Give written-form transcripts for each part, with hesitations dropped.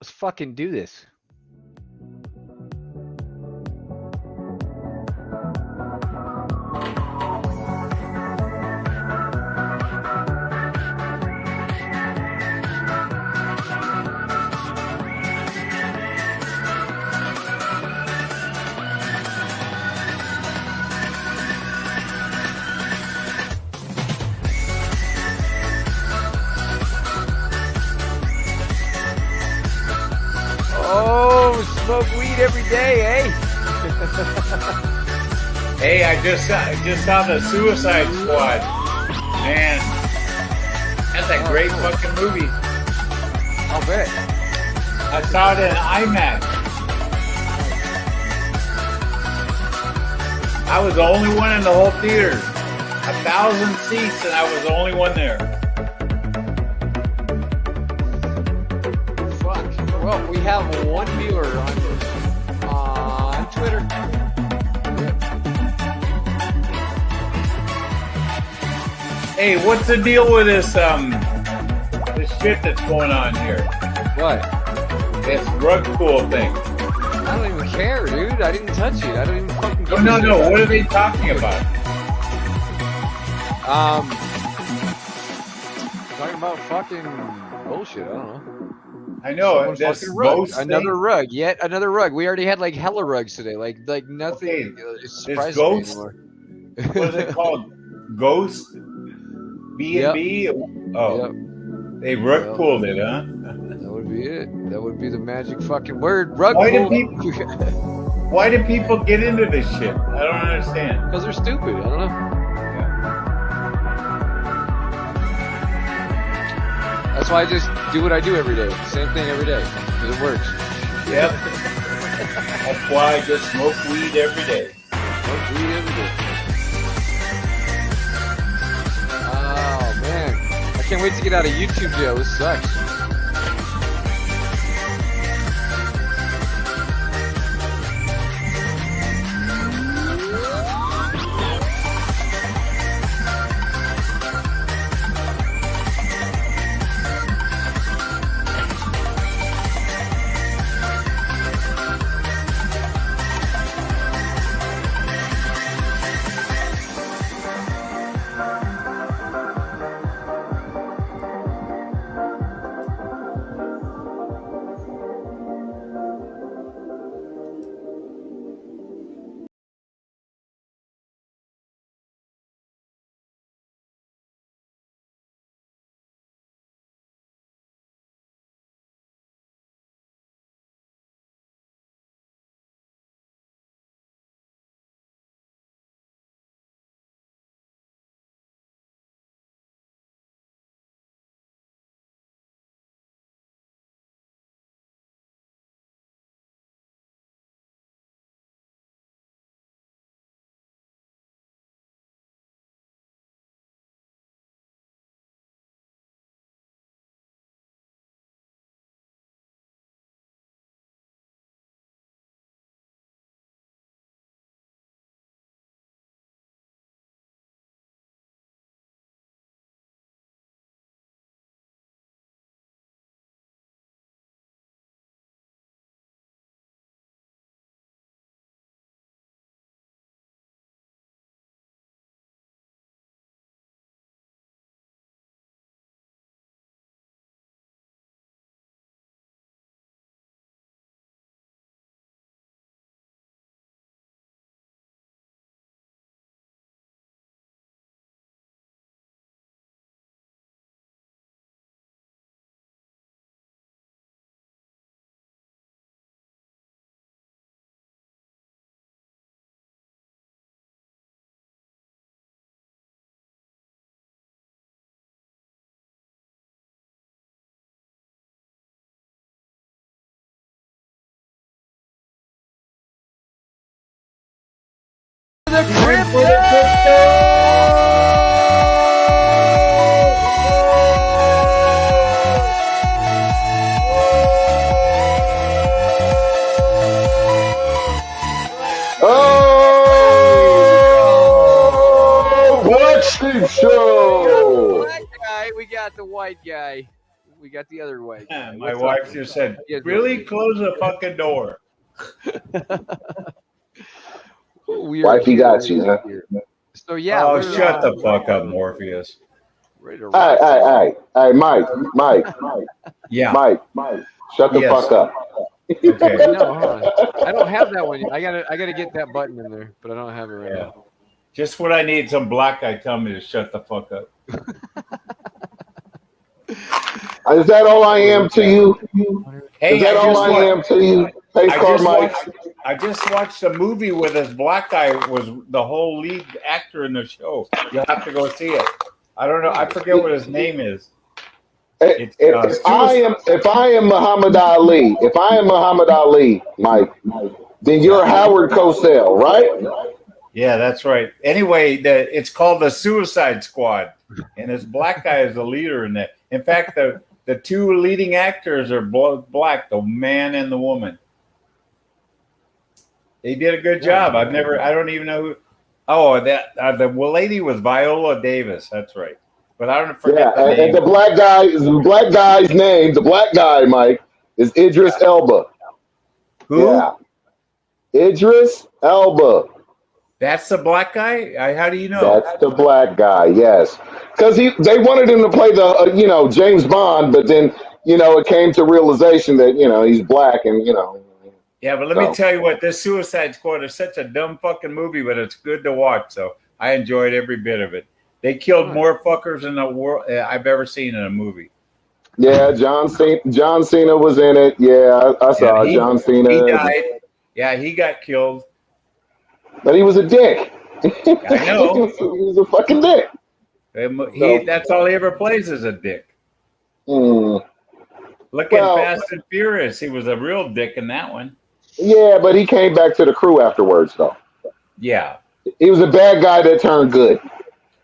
Let's fucking do this. Oh, smoke weed every day, eh? Hey, I just saw the Suicide Squad. Man, that's a great cool. fucking movie. I'll bet. I saw it in IMAX. I was the only one in the whole theater. 1,000 seats, and I was the only one there. Fuck. Well, we have one viewer on Twitter. Hey, what's the deal with this shit that's going on here? What? This rug pool thing. I don't even care, dude. I didn't touch it. I don't even fucking give No, a no. shit. What are they talking about? Talking about fucking bullshit. I don't know. I know Someone this fucking rug. ghost Another thing. rug. Yet another rug. We already had like hella rugs today. Like nothing Okay, is surprising me ghost- anymore. What is it called? Ghost B&B? Oh, Yep. they rug Yep. pulled it, huh? That would be it. That would be the magic fucking word. Rug Why do pull. Why do people get into this shit? I don't understand. Because they're stupid. I don't know. That's why I just do what I do every day. Same thing every day. Because it works. Yep. That's why I just smoke weed every day. Smoke weed every day. Oh, man. I can't wait to get out of YouTube jail. This sucks. The Oh, BlackSheep Show! black guy, we got the white guy. We got the other way. My wife just said, "Really, close the fucking door." Wifey got you, huh? So yeah. Oh, shut the fuck up, Morpheus. Hey, Mike. Yeah. Mike. Shut the fuck up. Okay. No, I don't have that one yet. I gotta get that button in there, but I don't have it right now. Just when I need some black guy tell me to shut the fuck up. Is that all I am to you? Hey, Is that all I am to you? Face card Mike. I just watched a movie where this black guy was the whole lead actor in the show. You'll have to go see it. I don't know. I forget what his name is. If I am Muhammad Ali, Mike, then you're Howard Cosell, right? Yeah, that's right. Anyway, it's called the Suicide Squad, and this black guy is the leader in that. In fact, the two leading actors are both black, the man and the woman. They did a good job. I don't even know who. Oh, the lady was Viola Davis. That's right. But I don't forget the name. And the black guy's name, the black guy, Mike, is Idris Elba. Who? Yeah. Idris Elba. That's the black guy? How do you know? That's the black guy, yes. Because they wanted him to play the, James Bond, but then, it came to realization that, he's black and, Yeah, but let me tell you what, this Suicide Squad is such a dumb fucking movie, but it's good to watch, so I enjoyed every bit of it. They killed more fuckers in the world I've ever seen in a movie. Yeah, John Cena was in it. Yeah, I saw John Cena. He died. Yeah, he got killed. But he was a dick. I know. He was a fucking dick. That's all he ever plays is a dick. Mm. Look at Fast and Furious. He was a real dick in that one. Yeah, but he came back to the crew afterwards, though. Yeah. He was a bad guy that turned good.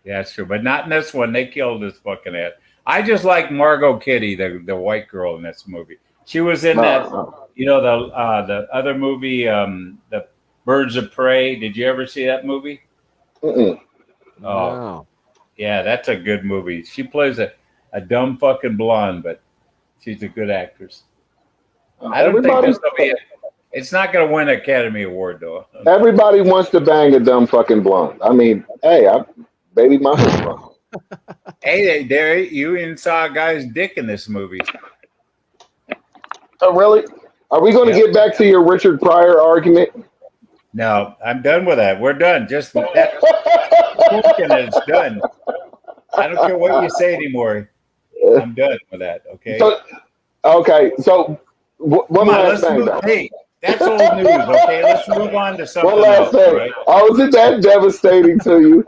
Yeah, that's true. But not in this one. They killed his fucking ass. I just like Margot Kitty, the white girl in this movie. She was in that, the other movie, the Birds of Prey. Did you ever see that movie? Mm-mm. Oh, no. Yeah, that's a good movie. She plays a dumb fucking blonde, but she's a good actress. I don't think this will be it's not going to win an Academy Award, though. Everybody wants to bang a dumb fucking blonde. I mean, hey, baby mama's blonde. Hey, there you even saw a guy's dick in this movie. Oh, really? Are we going to get back to your Richard Pryor argument? No, I'm done with that. We're done. Just that it's done. I don't care what you say anymore. I'm done with that. Okay. So one last thing. Hey, that's old news. Okay, let's move on to something One last thing. Right? Oh, is it that devastating to you?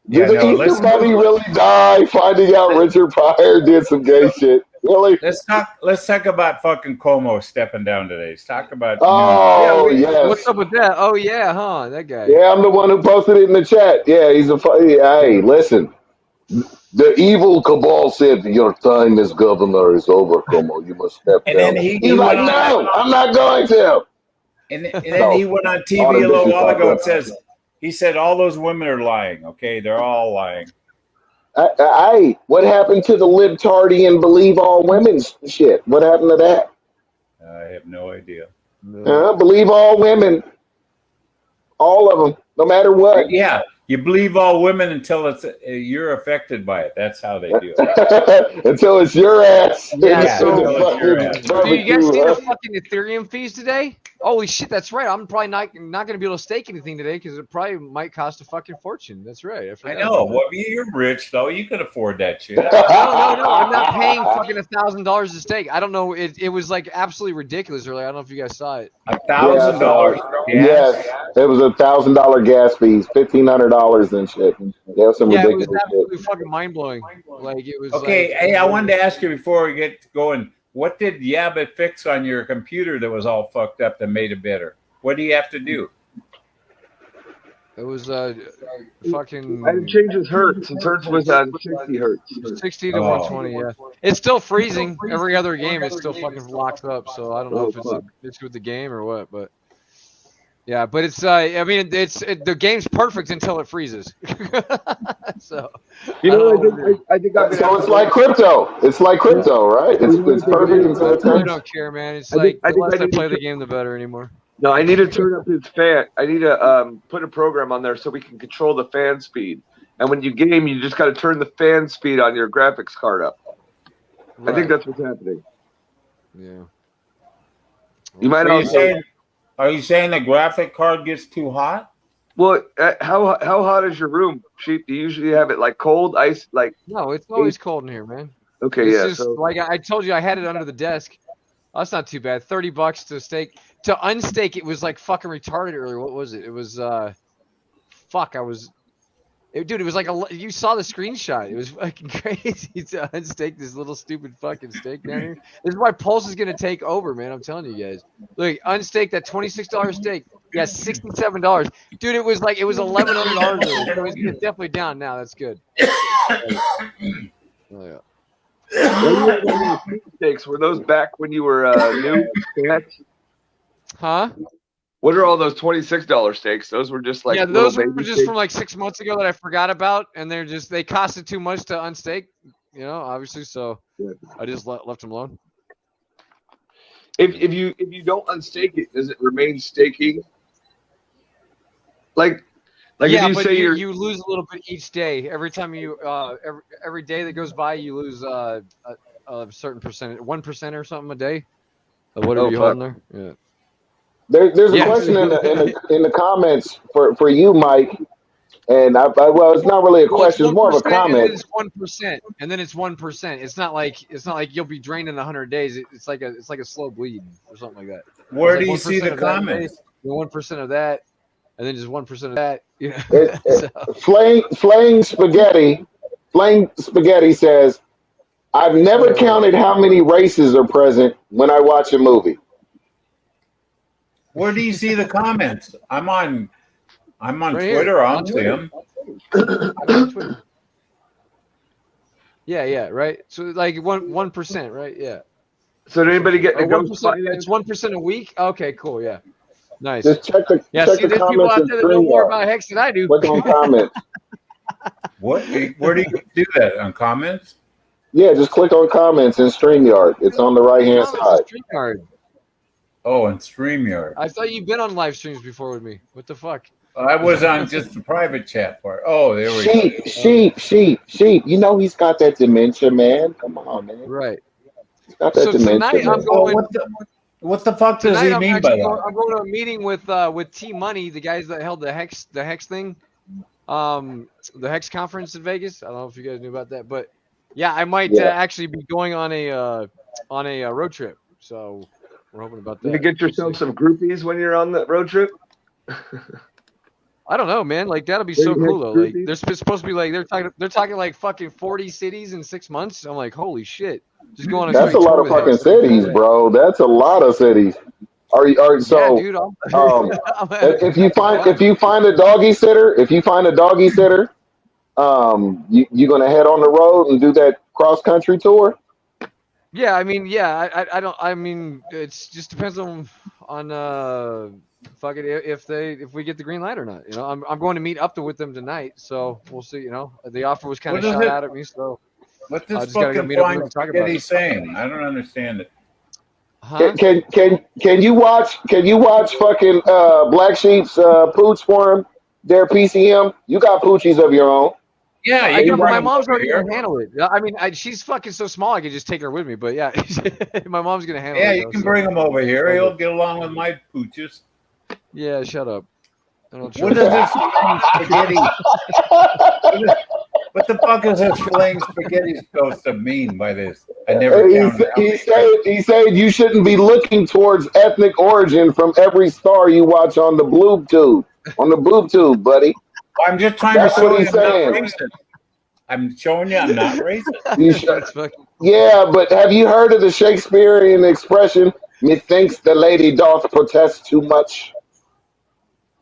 Did the Easter Bunny really die? Finding out Richard Pryor did some gay shit. Really? Let's talk about fucking Como stepping down today. Let's talk about. Yes. What's up with that? Oh yeah, huh? That guy. Yeah, I'm the one who posted it in the chat. Yeah, he's hey, listen. The evil cabal said your time as governor is over, Como. You must step down. Then he's like, no, I'm not going to. And then he went on TV a little while ago and he said all those women are lying. Okay, they're all lying. Hey, what happened to the libtardian believe all women shit? What happened to that? I have no idea. Believe all women. All of them, no matter what. Yeah, you believe all women until you're affected by it. That's how they do it. Until it's your ass. Yeah, so you guys see the fucking Ethereum fees today? Holy shit, that's right. I'm probably not going to be able to stake anything today because it probably might cost a fucking fortune. That's right. I know. Well, you're rich though. You can afford that shit. No. I'm not paying fucking $1,000 to stake. I don't know. It was like absolutely ridiculous earlier. I don't know if you guys saw it. $1,000. Yes, it was $1,000 gas fees, $1,500 and shit. Yeah, some ridiculous it was absolutely fucking mind blowing. Like it was. Okay, hey, I wanted to ask you before we get going. What did Yabbit fix on your computer that was all fucked up that made it better? What do you have to do? It was fucking. I changes hertz. His hertz was on 60 hertz. 60 to 120. Yeah, it's still freezing. Every other game, it still fucking locks up. So I don't know if it's with the game or what, but. Yeah, but it's. I mean, the game's perfect until it freezes. So You know, I think I'm So it's like crypto. It's like crypto, right? It's perfect until I it really turns. don't care, man. It's I like think the less I I need play to, the game, the better anymore. no, I need to turn up his fan. I need to put a program on there so we can control the fan speed. And when you game, you just got to turn the fan speed on your graphics card up. Right. I think that's what's happening. Yeah. You might Are you saying the graphic card gets too hot? Well, how hot is your room, Sheep? Do you usually have it like cold, ice, like? No, it's always cold in here, man. Okay, It's yeah. just So like I told you, I had it under the desk. Oh, that's not too bad. $30 to stake. To unstake, it was like fucking retarded earlier. What was it? It was fuck. Dude, it was like you saw the screenshot. It was fucking crazy to unstake this little stupid fucking stake down here. This is why Pulse is gonna take over, man. I'm telling you guys. Look, unstake that $26 stake. Yeah, $67. Dude, it was $1,100. So it's definitely down now. That's good. Oh yeah. stakes were those back when you were new? Huh? What are all those $26 stakes? Those were just like those were baby just stakes? from like 6 months ago that I forgot about, and they costed too much to unstake, obviously. So I just left them alone. If you don't unstake it, does it remain staking? Like yeah, if you but say you lose a little bit each day. Every time you every day that goes by, you lose a certain percentage, 1% or something a day of whatever you hold in there. Yeah. There's a question in the comments for you, Mike, and well, it's not really a question; it's more of a comment. It's 1%, and then it's 1%. It's not like you'll be drained in 100 days. It's like a slow bleed or something like that. Where do you see the comments? 1% of that, and then just 1% of that. Flaying Spaghetti says, "I've never counted how many races are present when I watch a movie." Where do you see the comments? I'm on Right Twitter. Here. I don't see them. Yeah, right. So like 1%, right? Yeah. So did anybody get the 1%? It's 1% a week. Okay, cool. Yeah, nice. Just check the there's people comments out and there that know stream more that. about HEX than I do. Click on comments. What? Where do you do that? On comments? Yeah, just click on comments in StreamYard. It's on the right hand side. StreamYard. Oh, and StreamYard. I thought you've been on live streams before with me. What the fuck? I was on just the private chat part. Oh, there we go. Sheep. You know he's got that dementia, man. Come on, man. Right. He's got that dementia. Tonight I'm going. What the fuck does he mean by that? I'm going to a meeting with T Money, the guys that held the HEX thing, the HEX conference in Vegas. I don't know if you guys knew about that, but yeah, I might actually be going on a road trip. So we're hoping about that. Did you get yourself some groupies when you're on that road trip? I don't know, man. Like that'll be so cool though. Like they're supposed to be like they're talking like fucking 40 cities in 6 months. I'm like, holy shit. Just go on a That's a lot of fucking cities, bro. That's a lot of cities. So yeah, dude, if you find a doggy sitter, you gonna head on the road and do that cross country tour? Yeah, I mean, I mean, it's just depends on fuck it if we get the green light or not. I'm going to meet up with them tonight, so we'll see. The offer was kind of shot out at me, so what this just gotta go fucking meet up with them and talk about it. he's saying? I don't understand it. Huh? Can you watch fucking Black Sheep's pooch for him? Their PCM. You got poochies of your own. Yeah, you can my mom's already gonna handle it. I mean, she's fucking so small, I could just take her with me. But yeah, my mom's gonna handle it. Yeah, you can bring him over here. He'll get along with my pooches. Yeah, shut up. What is this spaghetti? What the fuck is this flaying spaghetti supposed to mean by this? I never counted. He said you shouldn't be looking towards ethnic origin from every star you watch on the boob tube. On the boob tube, buddy. I'm just trying to show you I'm not racist. I'm showing you I'm not racist. Yeah, but have you heard of the Shakespearean expression, methinks the lady doth protest too much?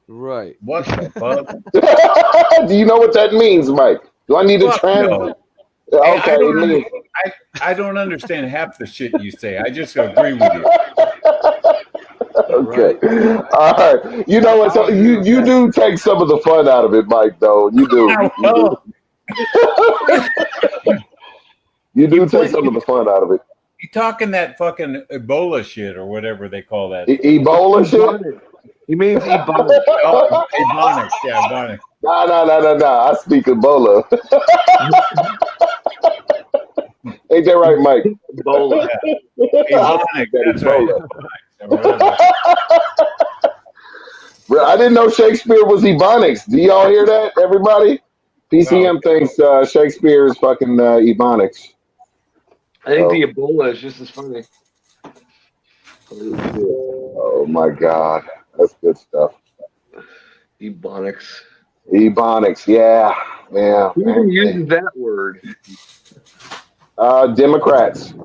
Right. What the fuck? Do you know what that means, Mike? Do I need to translate? No. Okay, I don't understand half the shit you say. I just agree with you. Okay. Right. All right. You know what? So you do take some of the fun out of it, Mike, though. You do. You do take some of the fun out of it. You talking that fucking Ebola shit or whatever they call that? Ebola shit? He means Ebonics. Oh, Ebonics, yeah, Ebonics. No. I speak Ebola. Ain't that right, Mike? Ebola. Ebonics, that's right. Bro, I didn't know Shakespeare was Ebonics. Do y'all hear that, everybody? PCM thinks Shakespeare is fucking Ebonics. I think the Ebola is just as funny. Oh my God, that's good stuff. Ebonics. Ebonics, yeah. Who even uses that word? Democrats.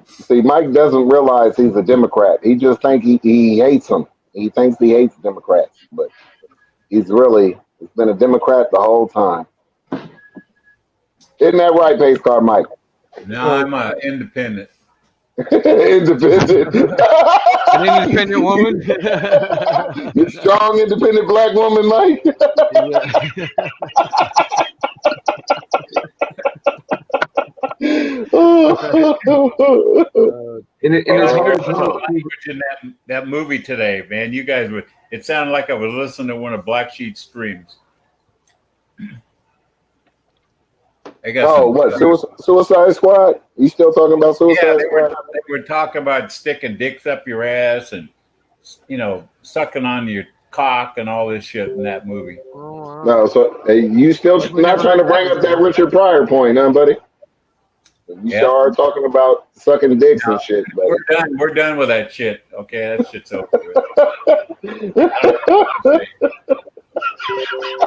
See, Mike doesn't realize he's a Democrat. He just thinks he hates them. He thinks he hates Democrats, but he's been a Democrat the whole time. Isn't that right, Pace Car Mike? No, I'm an independent. Independent. An independent woman. You're strong, independent black woman, Mike. In that movie today, man, you guys would. It sounded like I was listening to one of BlackSheep's streams. Suicide Squad? You still talking about Suicide Squad? They were talking about sticking dicks up your ass and, sucking on your cock and all this shit in that movie. No, so you still not trying to bring up that Richard Pryor point, huh, buddy? You start talking about sucking dicks and shit, buddy. We're done with that shit. Okay, that shit's over with.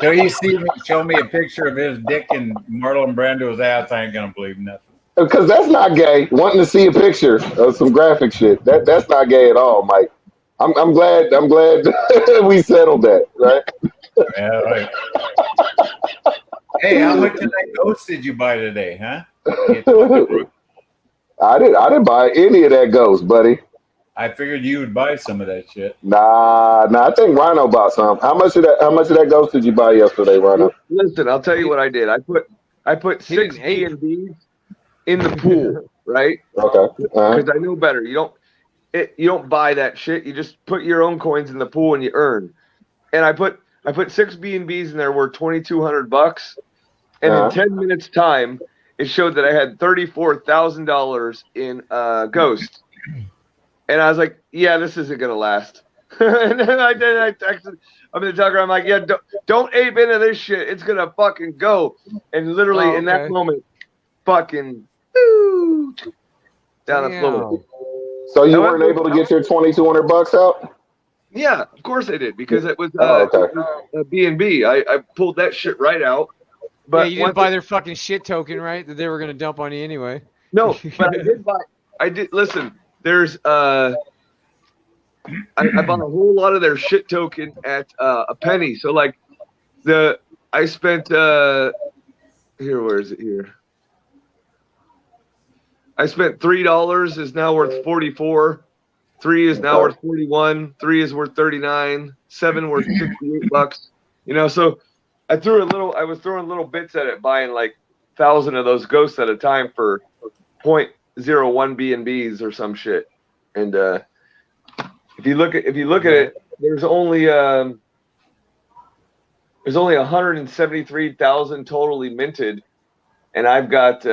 So you show me a picture of his dick in Marlon Brando's ass, I ain't gonna believe nothing. Because that's not gay. Wanting to see a picture of some graphic shit, that's not gay at all, Mike. I'm glad we settled that, right? Yeah, right. Hey, how much of that ghost did you buy today, huh? I didn't buy any of that ghost, buddy. I figured you would buy some of that shit. Nah. I think Rhino bought some. How much of that ghost did you buy yesterday, Rhino? Listen, I'll tell you what I did. I put 6 B&Bs in the pool, right? Okay. Because I know better. You don't buy that shit. You just put your own coins in the pool and you earn. And I put 6 B&Bs in there worth $2,200, and in 10 minutes time, it showed that I had $34,000 in ghost. And I was like, yeah, this isn't gonna last. And then I texted. I'm in the Telegram. I'm like, yeah, don't ape into this shit. It's gonna fucking go. And literally in that moment, fucking down the floor. So you weren't able to get your $2,200 out? Yeah, of course I did, because it was a B&B. I pulled that shit right out. But you didn't buy their fucking shit token, right? That they were gonna dump on you anyway. No, but I did. Listen, there's I bought a whole lot of their shit token at a penny. So like I spent where is it here? I spent $3 is now worth 44. 3 is now worth 41. 3 is worth 39. 7 worth $68. So I was throwing little bits at it, buying like 1,000 of those ghosts at a time for 0.01 B&Bs or some shit. And if you look at it, there's only 173,000 totally minted, and I've got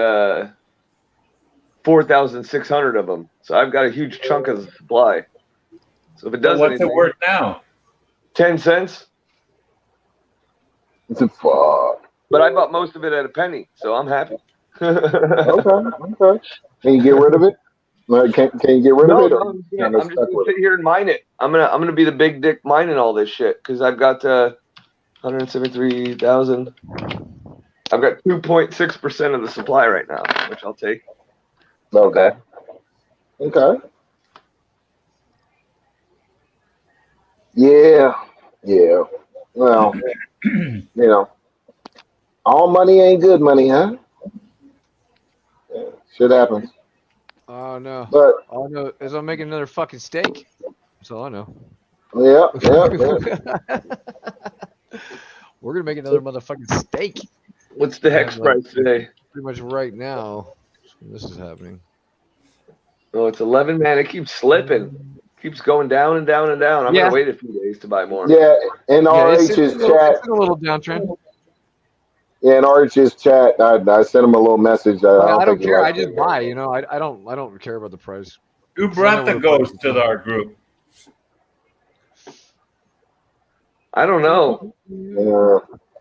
4,600 of them. So I've got a huge chunk of the supply. So if it does, what's it worth now? 10 cents. It's a fuck. But I bought most of it at a penny, so I'm happy. Okay. Can you get rid of it? Can you get rid of it? I'm just gonna sit here and mine it. I'm gonna be the big dick mining all this shit because I've got 173,000. I've got 2.6% of the supply right now, which I'll take. Okay. Yeah. Well, all money ain't good money, huh? Yeah, shit happens. Oh no. But all I know is I'm making another fucking steak. That's all I know. Yeah. We're gonna make another motherfucking steak. What's the hex price today? Pretty much right now. This is happening. Oh, it's 11, man. It keeps slipping. Keeps going down and down and down. I'm gonna wait a few days to buy more. Yeah, in RH's it's chat. in a little downtrend. Yeah, in RH's chat, I sent him a little message. I don't care. I just buy. You know, I don't care about the price. Who brought the ghost to our group? I don't know. Yeah.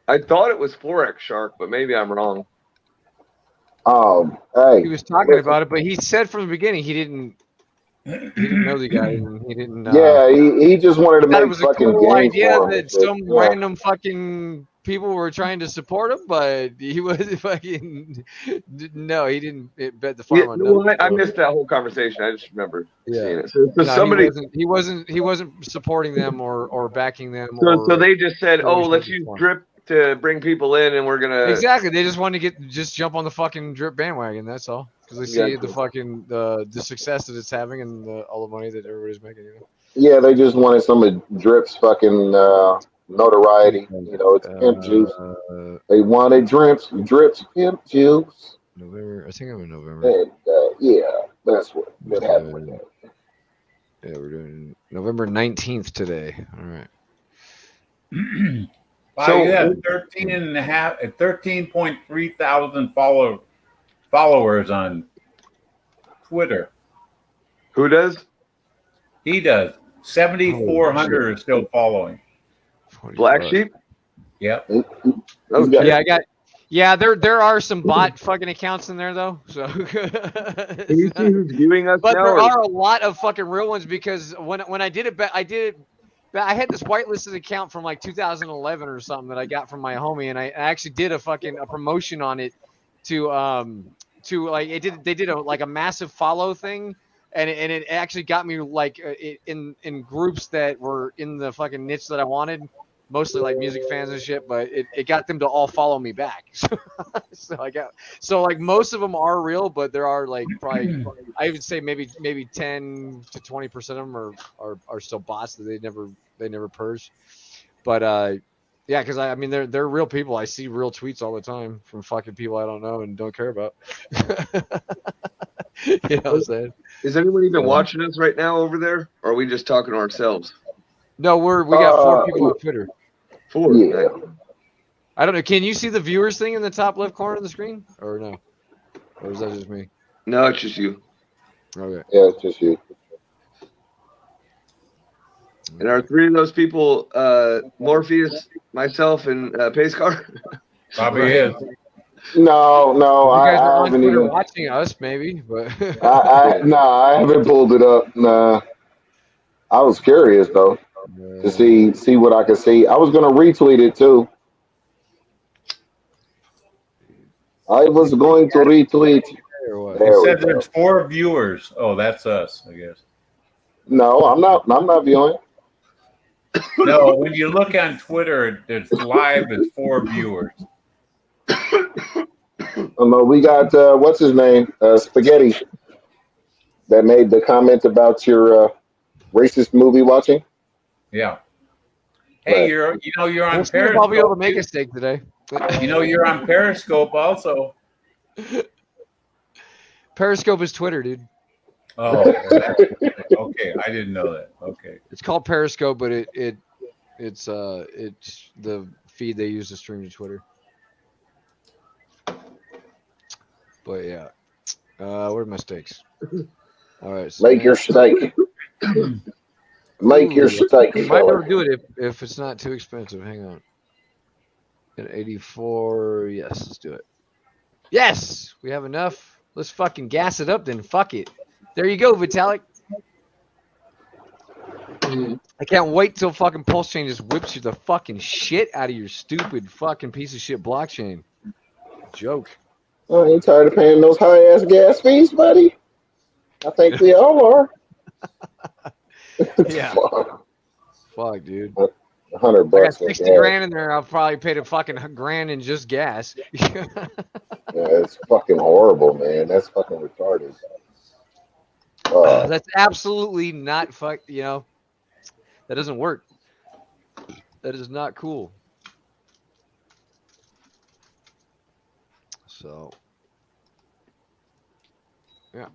I thought it was Forex Shark, but maybe I'm wrong. Hey. He was talking about it, but he said from the beginning he didn't know the guy. And he didn't. Yeah, he just wanted to make it was fucking a cool games idea for him. that some random fucking people were trying to support him, but he wasn't fucking. No, he didn't bet the farm on nothing. I missed that whole conversation. I just remember seeing it. So somebody he wasn't supporting them or backing them. So they just said, "Oh, let's use drip to bring people in, and we're gonna." Exactly. They just wanted to just jump on the fucking drip bandwagon. That's all. Because they see the fucking the success that it's having and all the money that everybody's making. You know? Yeah, they just wanted some of Drip's fucking notoriety. You know, it's pimp juice. They wanted Drip's pimp juice. November. I think I'm in November. And, yeah, that's what happened with that. Yeah, we're doing November 19th today. All right. Wow, so you have 13.3 thousand followers on Twitter. Who does? He does. 7,400 are still following. BlackSheep? Yep. Okay. Yeah, I got. Yeah, there are some bot fucking accounts in there though. So. Can you see who's viewing us but now? There are a lot of fucking real ones because when I did it, I had this whitelisted account from like 2011 or something that I got from my homie, and I actually did a promotion on it to like they did a massive follow thing, and it actually got me like in groups that were in the fucking niche that I wanted, mostly like music fans and shit, but it got them to all follow me back. So like most of them are real, but there are like probably I would say maybe 10 to 20% of them are still bots that they never purge. But yeah, because I mean they're real people. I see real tweets all the time from fucking people I don't know and don't care about. You know what I'm saying? Is anyone even watching us right now over there, or are we just talking to ourselves? No, we got 4 people on Twitter. 4. Yeah. I don't know. Can you see the viewers thing in the top left corner of the screen, or no? Or is that just me? No, it's just you. Okay. Yeah, it's just you. And are 3 of those people Morpheus, myself, and Pacecar? Probably is. No, You guys are I on haven't Twitter even. watching us, maybe, but I haven't pulled it up. Nah, I was curious though to see what I could see. I was gonna retweet it too. I was going to retweet. It said there's 4 viewers. Oh, that's us, I guess. No, I'm not viewing. No, when you look on Twitter, it's live as 4 viewers. Oh, no, we got what's his name? Spaghetti that made the comment about your racist movie watching. Yeah. Hey, Right. you're on I'll Periscope. be able to make a steak today. You're on Periscope also. Periscope is Twitter, dude. Oh, okay. I didn't know that. Okay. It's called Periscope, but it's the feed they use to stream to Twitter. But yeah, where's my steaks? All right, so Make your steak. Make your steak. We might be able to do it if it's not too expensive. Hang on. At 84, yes, let's do it. Yes, we have enough. Let's fucking gas it up then. Fuck it. There you go, Vitalik. I can't wait till fucking Pulse Chain just whips you the fucking shit out of your stupid fucking piece of shit blockchain. Joke. Oh, you tired of paying those high ass gas fees, buddy? I think we all are. Yeah. Fuck, dude. $100. I got 60 grand in there. I'll probably pay the fucking grand in just gas. Yeah, it's fucking horrible, man. That's fucking retarded. That's absolutely not fuck. You know, that doesn't work. That is not cool. So, yeah.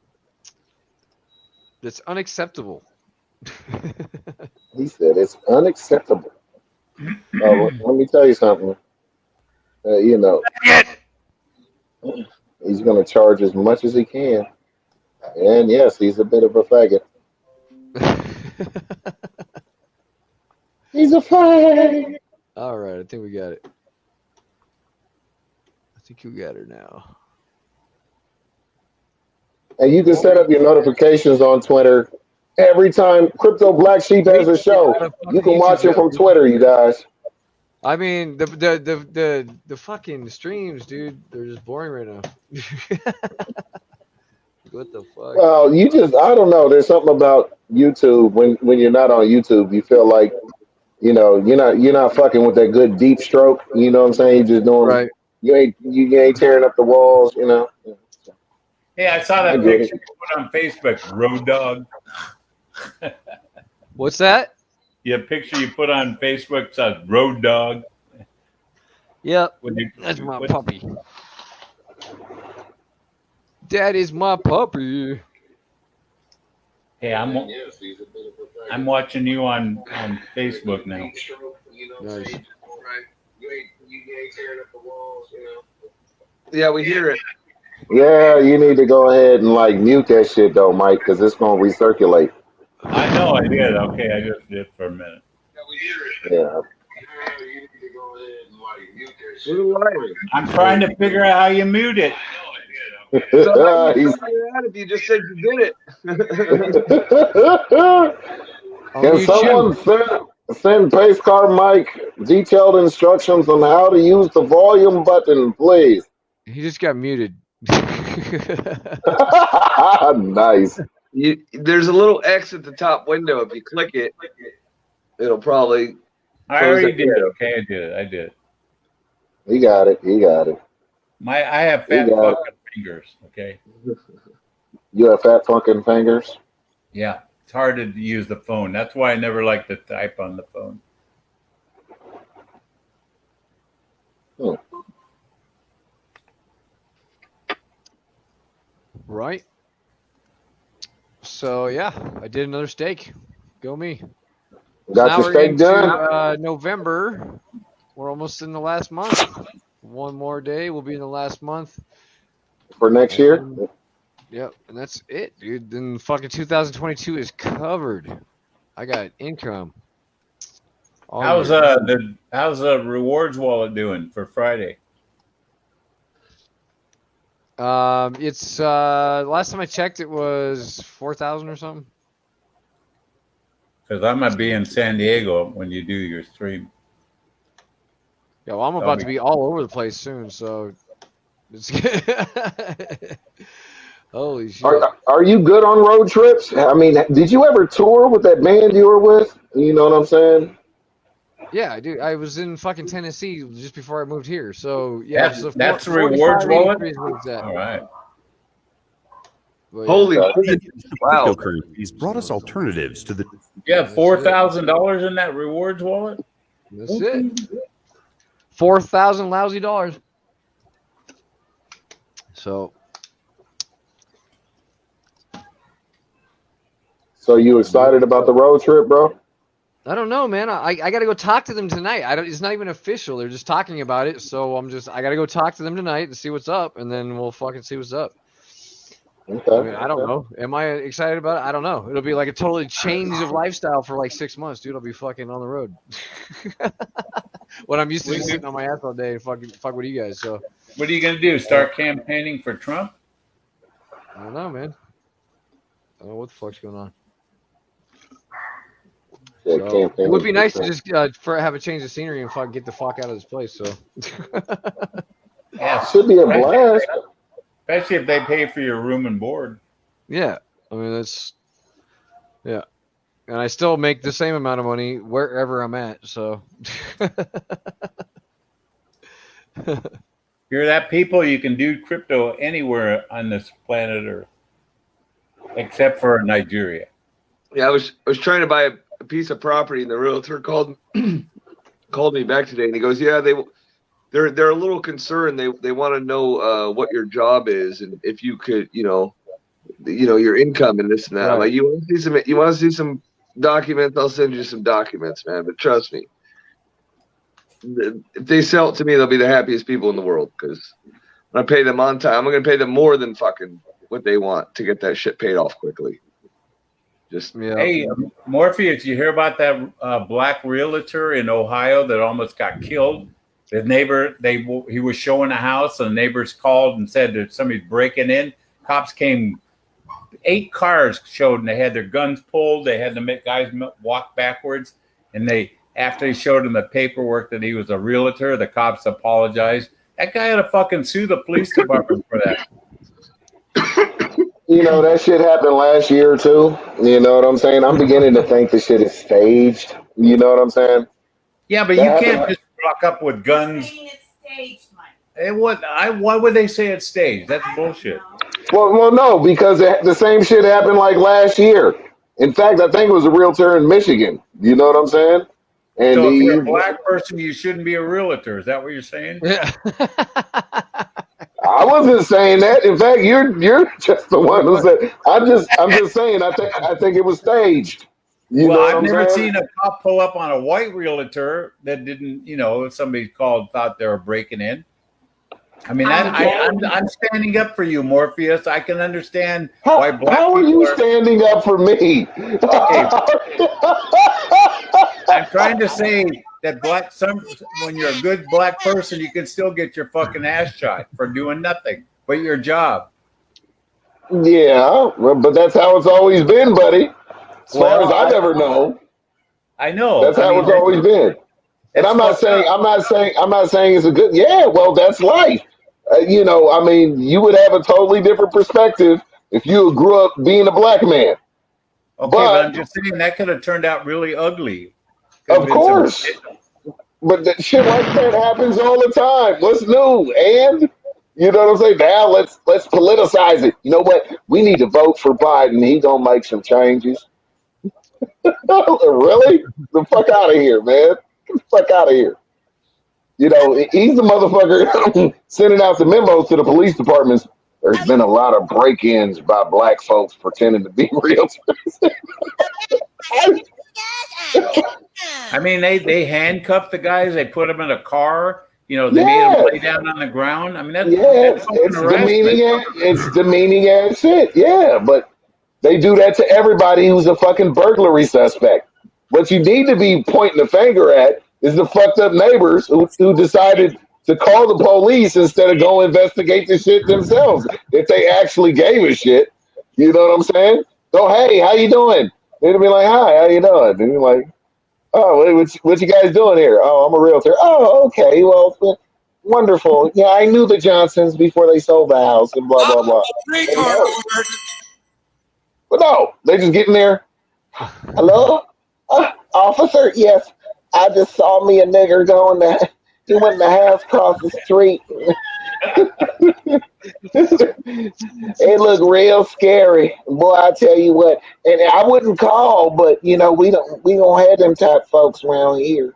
It's unacceptable. He said it's unacceptable. Let me tell you something. You know, he's going to charge as much as he can. And yes, he's a bit of a faggot. He's a faggot. All right, I think we got it. I think you got her now. And you can set up your notifications on Twitter. Every time Crypto Black Sheep has a show, you can watch it from Twitter, you guys. I mean, the fucking streams, dude, they're just boring right now. What the fuck? Well, I don't know. There's something about YouTube when you're not on YouTube, you feel like, you know, you're not fucking with that good deep stroke. You know what I'm saying? You're just doing right. You ain't tearing up the walls, you know. Hey, I saw that picture you put on Facebook, Road Dog. What's that? Yeah, picture you put on Facebook says Road Dog. Yep, that's my puppy. That is my puppy. Hey, I'm watching you on Facebook now. Nice. Yeah, we hear it. Yeah, you need to go ahead and like mute that shit though, Mike, because it's gonna recirculate. I know I did. Okay, I just did for a minute. Yeah. I'm trying to figure out how you mute it. So how you if you just said you did it. Can someone send Pace Car Mike detailed instructions on how to use the volume button, please? He just got muted. Nice. There's a little X at the top window. If you click it, it'll probably. I already did. Okay, I did. He got it. I have fat fucking fingers. Okay. You have fat fucking fingers. Yeah, it's hard to use the phone. That's why I never like to type on the phone. Hmm. Right. So yeah, I did another steak. Go me. Got your steak done? November. We're almost in the last month. One more day, we'll be in the last month. For next year? Yep, and that's it, dude. Then fucking 2022 is covered. I got income. How's the rewards wallet doing for Friday? It's last time I checked, it was 4,000 or something. Because I might be in San Diego when you do your stream. Yeah, well, I'm about to be all over the place soon, so it's holy shit. Are you good on road trips? I mean, did you ever tour with that band you were with? You know what I'm saying? Yeah, I do. I was in fucking Tennessee just before I moved here. So yeah, that's the rewards wallet. All right. But, holy shit! Wow, cryptocurrencies brought us alternatives to the. Yeah, $4,000 in that rewards wallet. That's it. 4,000 lousy dollars. So you excited about the road trip, bro? I don't know, man. I got to go talk to them tonight. It's not even official. They're just talking about it. So I got to go talk to them tonight and see what's up, and then we'll fucking see what's up. Okay. I mean, I don't know. Am I excited about it? I don't know. It'll be like a totally change of lifestyle for like 6 months, dude. I'll be fucking on the road. When I'm used to just sitting on my ass all day and fuck with you guys. So what are you gonna do? Start campaigning for Trump? I don't know, man. I don't know what the fuck's going on. So, it would be nice to just have a change of scenery and fucking get the fuck out of this place. So yeah, should be a blast. Especially if they pay for your room and board. Yeah, I mean that's and I still make the same amount of money wherever I'm at. So you're that people, you can do crypto anywhere on this planet Earth, except for Nigeria. Yeah, I was trying to buy a piece of property, and the realtor called me back today, and he goes, "Yeah, they're a little concerned. They want to know what your job is and if you could, your income and this and that. Right. I'm like, you want to see some documents? I'll send you some documents, man. But trust me, if they sell it to me, they'll be the happiest people in the world because when I pay them on time, I'm going to pay them more than fucking what they want to get that shit paid off quickly. Just Hey, Morpheus, you hear about that black realtor in Ohio that almost got killed? The neighbor, he was showing a house, and the neighbors called and said that somebody's breaking in. Cops came. 8 cars showed, and they had their guns pulled. They had the guys walk backwards, and after they showed him the paperwork that he was a realtor, the cops apologized. That guy had to fucking sue the police department for that. That shit happened last year too. You know what I'm saying? I'm beginning to think the shit is staged. You know what I'm saying? Yeah, but you can't just rock up with guns. It's staged, Mike. Why would they say it's staged? That's bullshit. Well, no, because the same shit happened like last year. In fact, I think it was a realtor in Michigan. You know what I'm saying? And so if you're a black person, you shouldn't be a realtor. Is that what you're saying? Yeah. I wasn't saying that. In fact, you're just the one who said. I'm just saying. I think it was staged. I've never seen a cop pull up on a white realtor that didn't. If somebody thought they were breaking in. I mean, I'm standing up for you, Morpheus. I can understand why black people are you standing up for me? Okay. I'm trying to say that when you're a good black person, you can still get your fucking ass shot for doing nothing but your job. Yeah, but that's how it's always been, buddy. As far as I've ever known. I know. That's how it's always been. And I'm not saying it's a good. Yeah, well, that's life. You would have a totally different perspective if you grew up being a black man. Okay, but I'm just saying that could have turned out really ugly. Of course. But that shit like that happens all the time. What's new? And you know what I'm saying? Now let's politicize it. You know what? We need to vote for Biden. He gonna make some changes. Really? The fuck out of here, man. Get the fuck out of here. He's the motherfucker sending out the memos to the police departments. There's been a lot of break-ins by black folks pretending to be realtors. I mean, they handcuffed the guys. They put them in a car. They made them lay down on the ground. I mean, that's it's demeaning as shit. Yeah, but they do that to everybody who's a fucking burglary suspect. What you need to be pointing the finger at is the fucked up neighbors who decided to call the police instead of go investigate the shit themselves. If they actually gave a shit, you know what I'm saying? So, hey, how you doing? They'd be like, hi, how you doing? And you're like, oh, what you guys doing here? Oh, I'm a realtor. Oh, okay, well, wonderful. Yeah, I knew the Johnsons before they sold the house and blah, blah, blah. But no, they just get in there. Hello? Officer, yes. I just saw me a nigger going there. He went in the house across the street. It looked real scary. Boy, I tell you what. And I wouldn't call, but we don't have them type folks around here.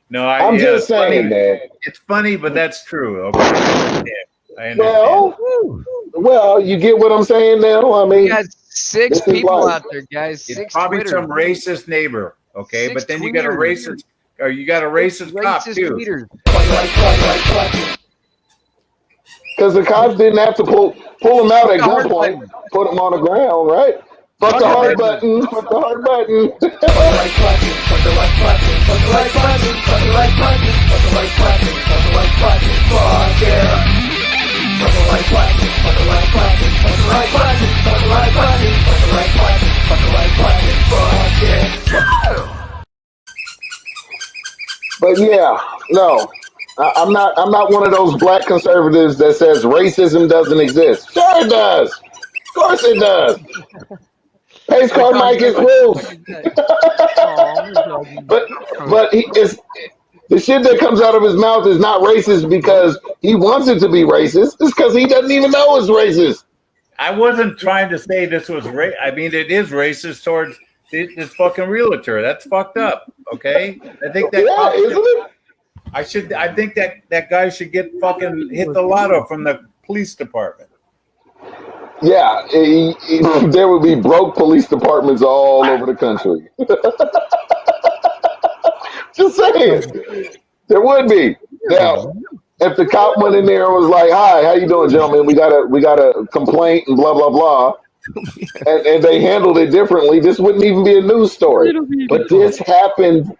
No, I'm just saying, man. It's funny, but that's true. Okay. I understand. Well, you get what I'm saying now? I mean, you got 6 people out there, guys. It's 6 probably Twitter. some racist neighbor, okay? 6 But then you got a racist, or you got a racist cop too. Because the cops didn't have to pull him out at gunpoint, put him on the ground, right? Fuck the hard button. Fuck the hard button. Fuck the right button. Fuck the right button. Fuck the right button. Fuck the right button. Fuck the right button. Fuck the right button. Fuck yeah. Fuck the right button. Fuck the right button. Fuck the right button. Fuck the right button. Fuck the right button. Fuck the right button. Fuck yeah. But yeah, no. I'm not one of those black conservatives that says racism doesn't exist. Sure it does. Of course it does. Pace car Mike is rules. but the shit that comes out of his mouth is not racist because he wants it to be racist. It's because he doesn't even know it's racist. I wasn't trying to say this was I mean, it is racist towards this fucking realtor. That's fucked up. Okay, I think that. Yeah, isn't it? I think that guy should get fucking hit the lotto from the police department. Yeah, there would be broke police departments all over the country. Just saying, there would be. Now, if the cop went in there and was like, "Hi, how you doing, gentlemen? We got a complaint and blah blah blah," and they handled it differently, this wouldn't even be a news story. But this happened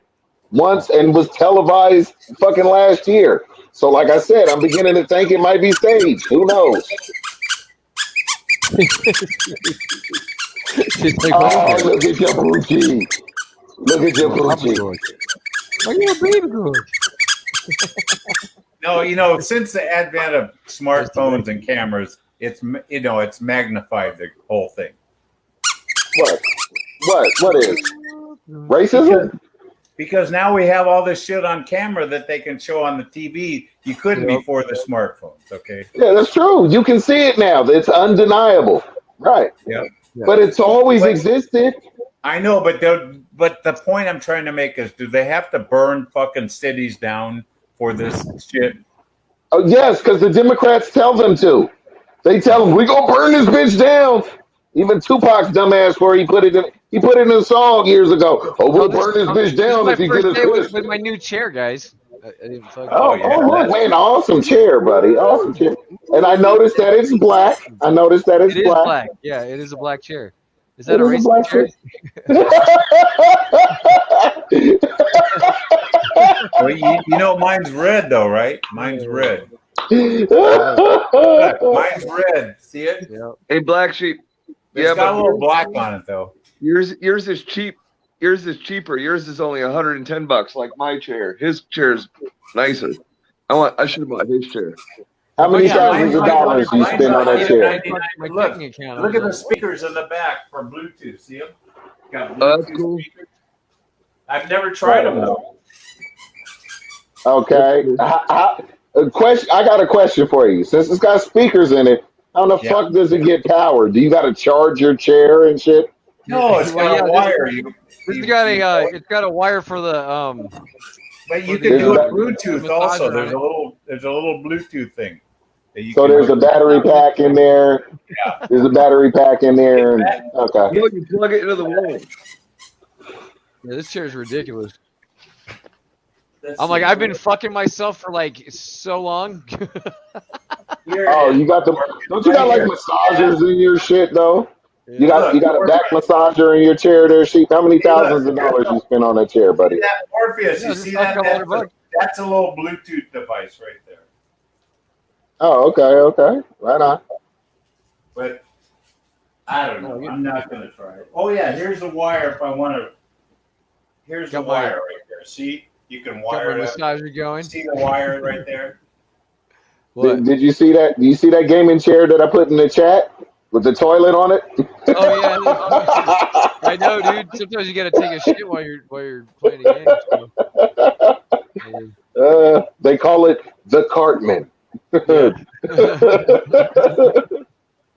once and was televised fucking last year. So, like I said, I'm beginning to think it might be staged. Who knows? Oh, look at your booty. Look at your booty. Are you a baby girl? No, since the advent of smartphones and cameras, it's magnified the whole thing. What is racism? Because now we have all this shit on camera that they can show on the TV. You couldn't before the smartphones. Okay. Yeah, that's true. You can see it now. It's undeniable. Right. Yeah. But it's always existed. I know, but the point I'm trying to make is, do they have to burn fucking cities down for this shit? Oh, yes, because the Democrats tell them to. They tell them, "We gonna burn this bitch down." Even Tupac's dumbass, where he put it in a song years ago. "Oh, we'll burn this bitch down if you get us this." With my new chair, guys. Look, man, awesome chair, buddy. Awesome chair. And I noticed that it's black. It is black. Yeah, it is a black chair. Is that a racist chair? Well, mine's red though, right? Mine's red. Mine's red. See it? Yeah. Hey, Black Sheep. It's got a little black on it though. Yours is cheap. Yours is cheaper. Yours is only $110, like my chair. His chair's nicer. I should have bought his chair. How many thousands of dollars you spend on that chair? Look at the speakers in the back for Bluetooth. See them? Got that's cool. Speakers. I've never tried them though. Okay. Question. I got a question for you. Since it's got speakers in it, how the fuck does it get power? Do you got to charge your chair and shit? No, it's got a wire. It's got a wire for the But you can do it Bluetooth also. There's a little Bluetooth thing. So there's a battery pack in there. Yeah. There's a battery pack in there. Okay. You can plug it into the wall. Yeah, this chair is ridiculous. I'm like, I've been fucking myself for like so long. Oh, you got don't you got like massagers in your shit though? You got a back massager in your chair there, Sheep. How many thousands of dollars you spend on that chair, buddy? That Morpheus, you see that? That's a little Bluetooth device right there. Oh, okay. Right on. But I don't know. I'm not going to try it. Oh, yeah, here's the wire if I want to. Here's the wire right there. See? You can wire it up. Massager going. See the wire right there? Did you see that? Do you see that gaming chair that I put in the chat with the toilet on it? Oh yeah, I know, dude. Sometimes you gotta take a shit while you're playing a game. So. They call it the Cartman.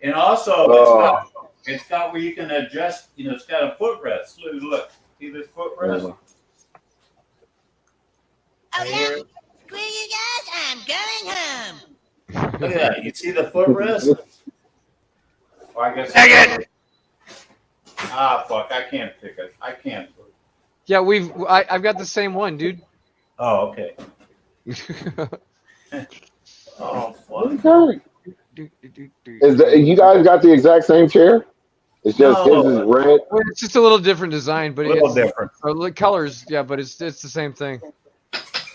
And also, it's got where you can adjust. It's got a footrest. Look, see this footrest? Oh yeah, screw you guys! I'm going home. Look at that. You see the footrest? Well, I guess. Fuck! I can't pick it. I can't. Yeah, I've got the same one, dude. Oh, okay. Oh, fuck. Okay. You guys got the exact same chair? It's just his is red. It's just a little different design, but it's different. The colors, yeah, but it's the same thing.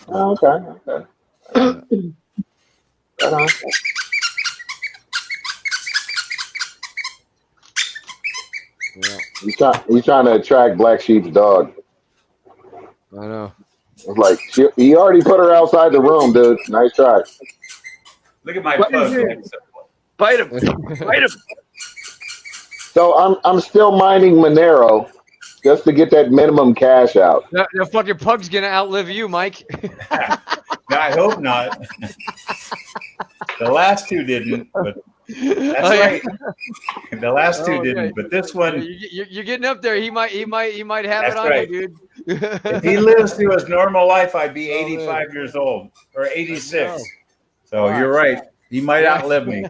Oh, okay. Right on. Yeah. He's trying to attract Black Sheep's dog. I know. It's like he already put her outside the room, dude. Nice try. Look at my phone. Bite him. Bite him. So I'm still mining Monero just to get that minimum cash out. The fucking pug's gonna outlive you, Mike. I hope not. The last two didn't, but That's right. The last two didn't, but this one. You're getting up there. He might have it on right. you, dude. If he lives through his normal life, I'd be 85 years old or 86. So you're right. He might outlive me.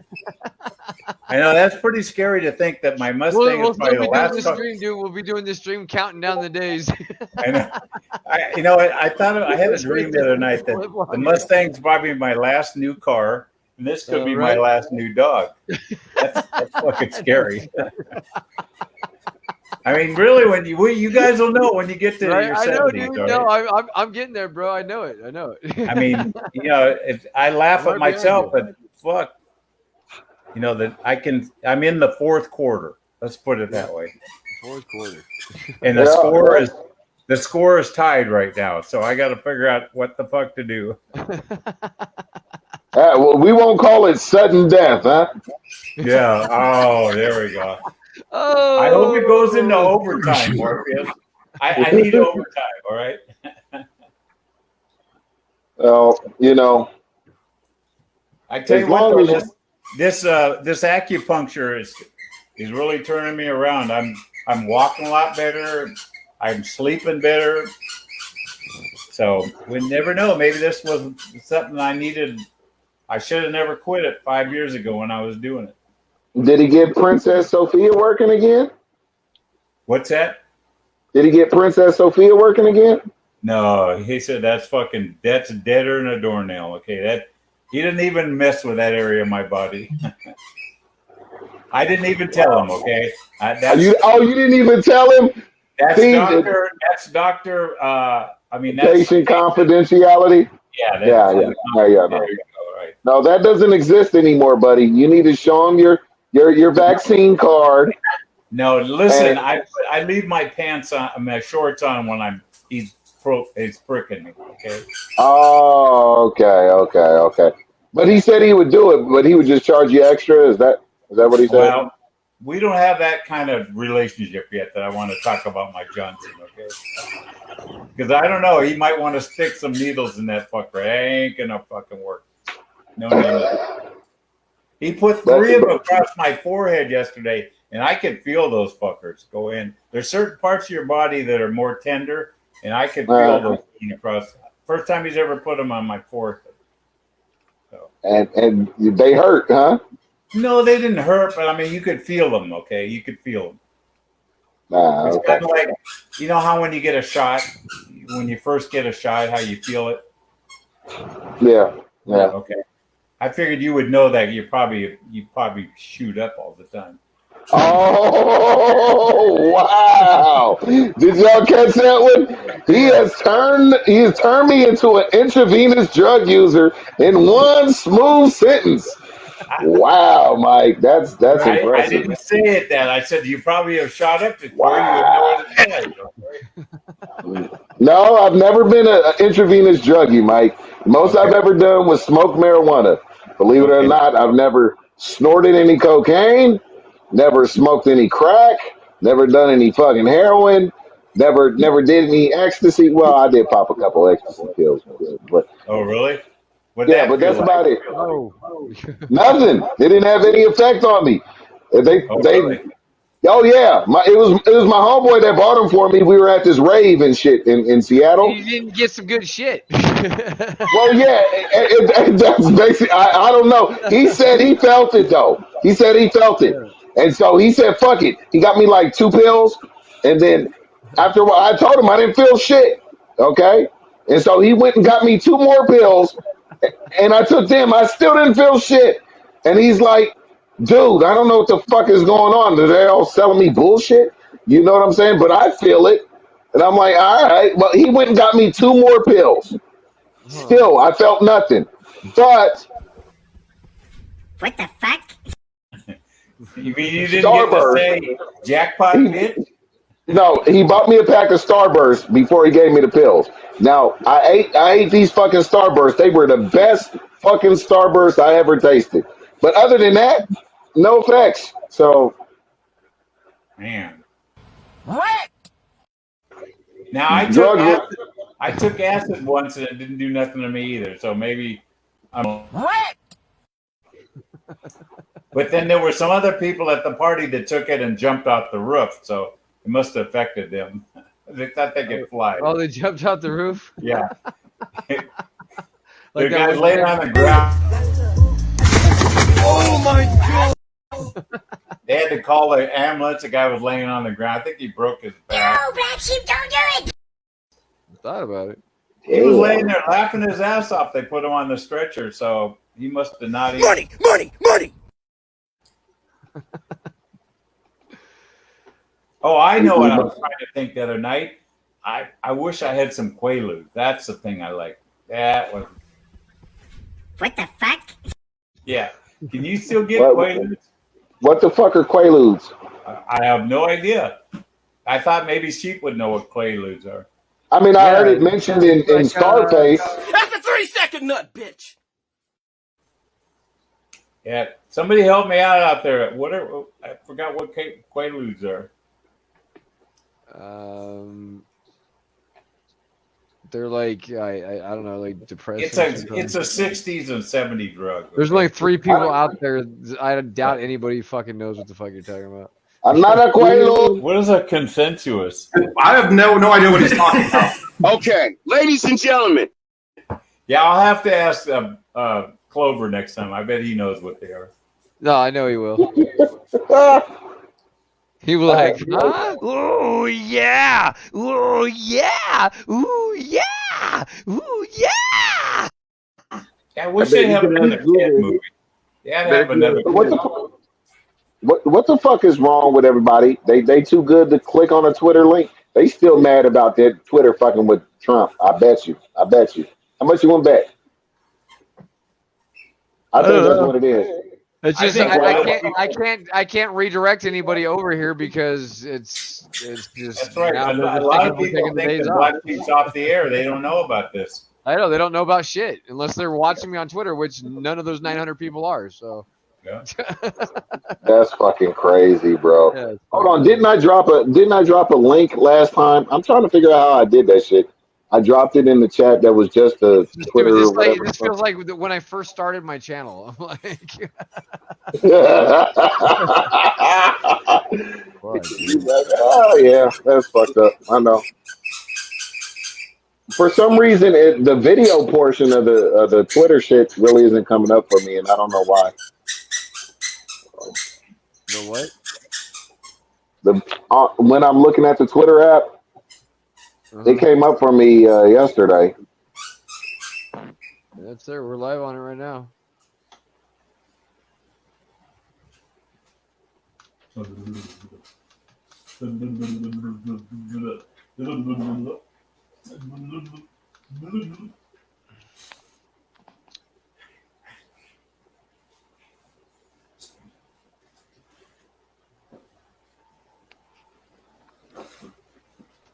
I know that's pretty scary to think that my Mustang is probably the last. We'll be doing this stream, counting down the days. I know. I thought I had a dream the other night that the Mustang's probably my last new car, and this could be my last new dog. That's fucking scary. I mean, really, when you guys will know when you get to your 70s. I know, dude. Right? No, I'm getting there, bro. I know it. I mean, if I laugh at myself, but fuck, that I'm in the fourth quarter. Let's put it that way. Fourth quarter. And the score is tied right now, so I got to figure out what the fuck to do. Well, we won't call it sudden death, huh? Yeah. Oh, there we go. Oh, I hope it goes into overtime, Morpheus. I need overtime. All right. Well, I tell you what, though, this acupuncture is really turning me around. I'm walking a lot better. I'm sleeping better. So we never know. Maybe this was something I needed. I should have never quit it 5 years ago when I was doing it. Did he get Princess Sophia working again? What's that? Did he get Princess Sophia working again? No, he said that's deader than a doornail. Okay, he didn't even mess with that area of my body. I didn't even tell him. Okay, you didn't even tell him. That's doctor. Patient confidentiality. Yeah. Yeah. There you go. Right. No, that doesn't exist anymore, buddy. You need to show him your vaccine card. No, listen. I leave my pants on, my shorts on when he's pricking me. Okay. Oh, okay. But he said he would do it, but he would just charge you extra. Is that what he said? Well, we don't have that kind of relationship yet that I want to talk about my Johnson. Okay. Because I don't know, he might want to stick some needles in that fucker. That ain't gonna fucking work. No. He put 3 of them across my forehead yesterday, and I could feel those fuckers go in. There's certain parts of your body that are more tender, and I could feel those across. First time he's ever put them on my forehead. So. And they hurt, huh? No, they didn't hurt, but I mean, you could feel them. Okay, you could feel them. It's kind of like, how when you get a shot, when you first get a shot, how you feel it. Yeah. Okay. I figured you would know that you probably shoot up all the time. Oh wow! Did y'all catch that one? He has turned me into an intravenous drug user in one smooth sentence. Wow, Mike, that's impressive. I didn't say it that. I said you probably have shot up before. You would know what it is. No, I've never been an intravenous druggie, Mike. Most I've ever done was smoke marijuana. Believe it or not, I've never snorted any cocaine, never smoked any crack, never done any fucking heroin, never did any ecstasy. Well, I did pop a couple ecstasy pills, but oh really? But that's about it. Nothing. They didn't have any effect on me. Really? Oh yeah, it was my homeboy that bought them for me. We were at this rave and shit in Seattle. You didn't get some good shit. Well, yeah, that's basically. I don't know. He said he felt it though. He said he felt it, and so he said, "Fuck it." He got me like 2 pills, and then after a while, I told him I didn't feel shit. Okay, and so he went and got me 2 more pills, and I took them. I still didn't feel shit, and he's like, dude, I don't know what the fuck is going on. They're all selling me bullshit. You know what I'm saying? But I feel it. And I'm like, all right. Well, he went and got me 2 more pills. Still, I felt nothing. But what the fuck? You mean you didn't Starburst. Get to say jackpot hit? No, he bought me a pack of Starburst before he gave me the pills. Now, I ate these fucking Starbursts. They were the best fucking Starbursts I ever tasted. But other than that, no effects. So, man. What? Now I took acid once and it didn't do nothing to me either. So maybe I'm. What? But then there were some other people at the party that took it and jumped off the roof, so it must have affected them. They thought they could fly. Oh, they jumped out the roof? Yeah. Like The that guy's one laying thing? on the ground. Oh my god! They had to call the ambulance. The guy was laying on the ground. I think he broke his back. No, BlackSheep, don't do it! Thought about it. He was laying there laughing his ass off. They put him on the stretcher, so he must have not even. Money, money, money! Oh, I know what I was trying to think the other night. I wish I had some Quaaludes. That's the thing I like. That was. What the fuck? Yeah. Can you still get What- Quaaludes? What the fuck are Quaaludes? I have no idea. I thought maybe Sheep would know what Quaaludes are. I mean, I Yeah, heard it mentioned in like, Scarface. That's a 3-second nut, bitch! Yeah. Somebody help me out there. Whatever. I forgot what Quaaludes are. They're like I don't know, like depressing. It's a 60s and 70s drug. There's only 3 people out there. I doubt anybody fucking knows what the fuck you're talking about. Another Quaalude. What is a consensuous? I have no idea what he's talking about. Okay, ladies and gentlemen. Yeah, I'll have to ask Clover next time. I bet he knows what they are. No, I know he will. He will like, huh? Ooh yeah, ooh yeah, ooh yeah, ooh yeah. I wish they have another kid movie. Yeah, have another. What the fuck is wrong with everybody? They too good to click on a Twitter link. They still mad about that Twitter fucking with Trump. I bet you. How much you want bet? I think that's what it is. It's just think I can't redirect anybody over here because it's just. That's right. now A they're just lot of taking people the think days that off. BlackSheep's off the air. They don't know about this. I know they don't know about shit unless they're watching me on Twitter, which none of those 900 people are. So. Yeah. That's fucking crazy, bro. Yeah, Hold on, didn't I drop a link last time? I'm trying to figure out how I did that shit. I dropped it in the chat. That was just a Twitter. Dude, or whatever. this feels like when I first started my channel. I'm like, oh yeah, that's fucked up. I know. For some reason, the video portion of the Twitter shit really isn't coming up for me, and I don't know why. the what? When I'm looking at the Twitter app, it came up for me yesterday. That's there. We're live on it right now.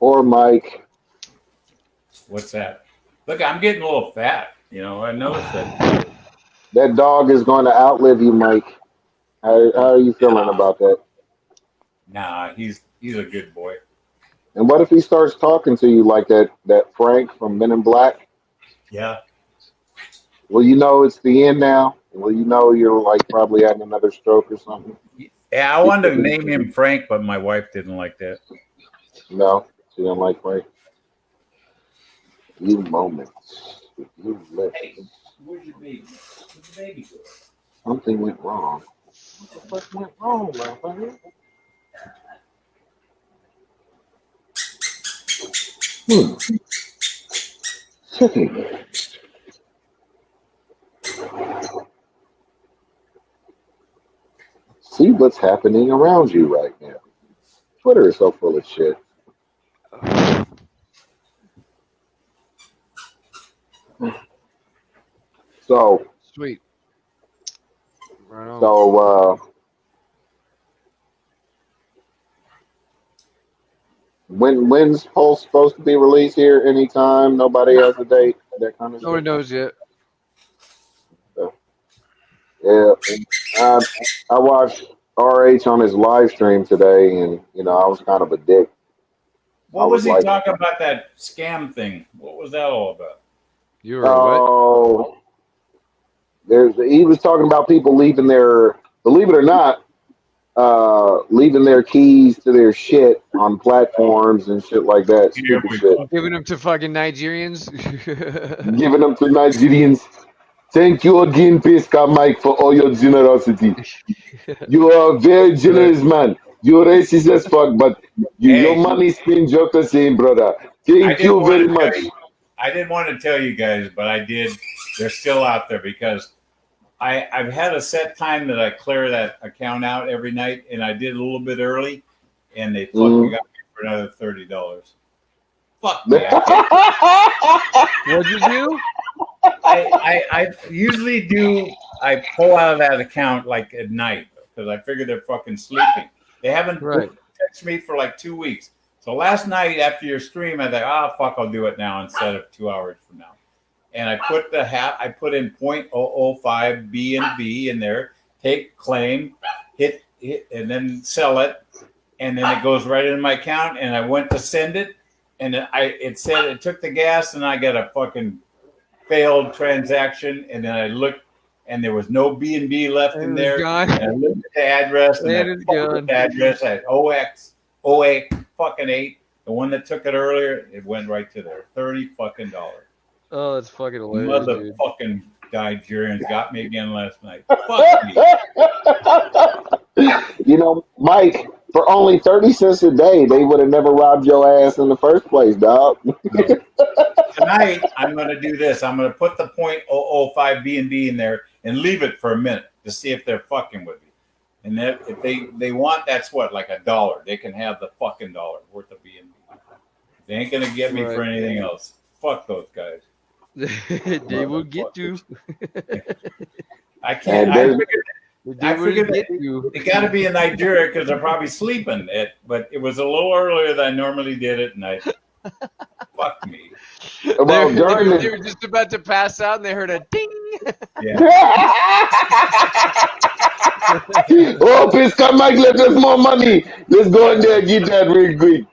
Or Mike. What's that? Look, I'm getting a little fat. You know, I noticed that. That dog is going to outlive you, Mike. How are you feeling about that? Nah, he's a good boy. And what if he starts talking to you like that Frank from Men in Black? Yeah. Well, you know it's the end now. Well, you know you're like probably having another stroke or something. Yeah, I wanted to name him Frank, but my wife didn't like that. No, she didn't like Frank. You moments. You lips. Hey, where's your baby? Where's the baby go? Something went wrong. What the fuck went wrong, motherfucker? Sitting. See what's happening around you right now. Twitter is so full of shit. So Sweet. Right on. So when's Pulse supposed to be released here? Anytime? Nobody has a date. That kind of Nobody shit. knows yet. Yeah, I watched RH on his live stream today, and I was kind of a dick. What was he like- talking about, that scam thing? What was that all about? You were what? Oh, He was talking about people leaving their, believe it or not, leaving their keys to their shit on platforms and shit like that. Stupid shit. Giving them to fucking Nigerians. Giving them to Nigerians. Thank you again, Pesca Mike, for all your generosity. You are a very generous man. You're racist as fuck, but your money spent just the same, brother. Thank you very much. I didn't want to tell you guys, but I did. They're still out there because I've had a set time that I clear that account out every night, and I did a little bit early, and they fucking got me for another $30. Fuck me. What'd you do? I usually do. I pull out of that account like at night because I figure they're fucking sleeping. They haven't texted me for like 2 weeks. So last night after your stream, I thought, fuck, I'll do it now instead of 2 hours from now. And I put I put in 0.005 BNB in there, take claim, hit, and then sell it. And then it goes right into my account. And I went to send it. And it said it took the gas and I got a fucking failed transaction. And then I looked and there was no BNB left in there. And I looked at the address and the address at OX 08 fucking 8. The one that took it earlier, it went right to there. $30 fucking. Oh, that's fucking hilarious. Motherfucking Nigerians got me again last night. Fuck me. You know, Mike, for only 30 cents a day, they would have never robbed your ass in the first place, dog. Tonight, I'm going to do this. I'm going to put the 0.005 BNB in there and leave it for a minute to see if they're fucking with me. And that, if they want, that's what, like $1. They can have the fucking dollar worth of BNB. They ain't going to get me for anything else. Fuck those guys. They will get you. I can't. I figured it got to be in Nigeria because they're probably sleeping. But it was a little earlier than I normally did it, and fuck me. Well, they were just about to pass out, and they heard a ding. Yeah. Oh, please come, Mike. Let us more money. Let's go in there and get that real quick.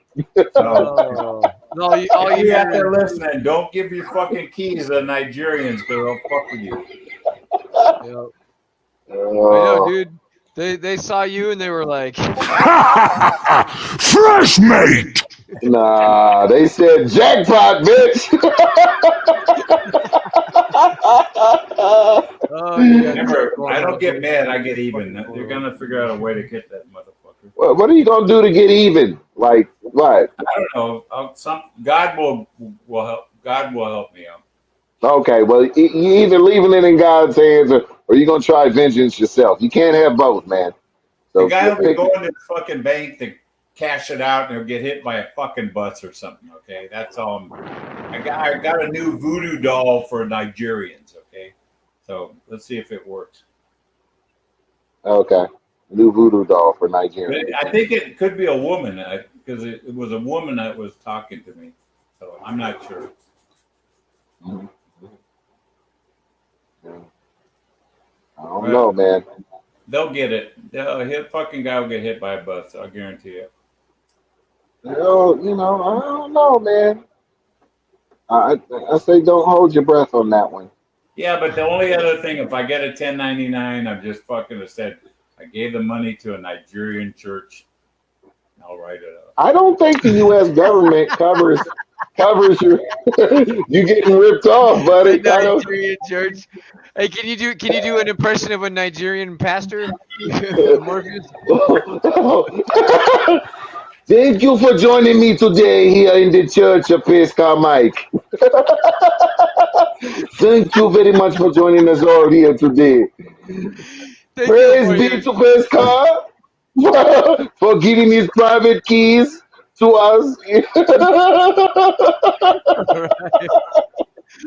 All you out there listening, don't give your fucking keys to Nigerians because they'll fuck with you. Yep. I know, dude. They saw you and they were like, fresh mate. Nah, they said jackpot, bitch. Remember, I don't get mad. I get even. They're gonna figure out a way to get that motherfucker. What are you gonna do to get even? Like what? I don't know. God will help. God will help me out. Okay, well, you either leaving it in God's hands or you're gonna try vengeance yourself. You can't have both, man. So the guy will be going to the fucking bank to cash it out and he'll get hit by a fucking bus or something. Okay, that's all. I got a new voodoo doll for Nigerians. Okay, so let's see if it works. Okay, new voodoo doll for Nigerians. I think it could be a woman because it was a woman that was talking to me, so I'm not sure. Mm-hmm. I don't know, man. They'll get it. Fucking guy will get hit by a bus. I'll guarantee it. I don't know, man. I say don't hold your breath on that one. Yeah, but the only other thing, if I get a 1099, I've just fucking said I gave the money to a Nigerian church. I'll write it up. I don't think the U.S. government covers your you getting ripped off, buddy. Nigerian church. Hey, can you do an impression of a Nigerian pastor? Morpheus? Thank you for joining me today here in the Church of Pesca Mike. Thank you very much for joining us all here today. Praise be to Pesca for giving his private keys to us.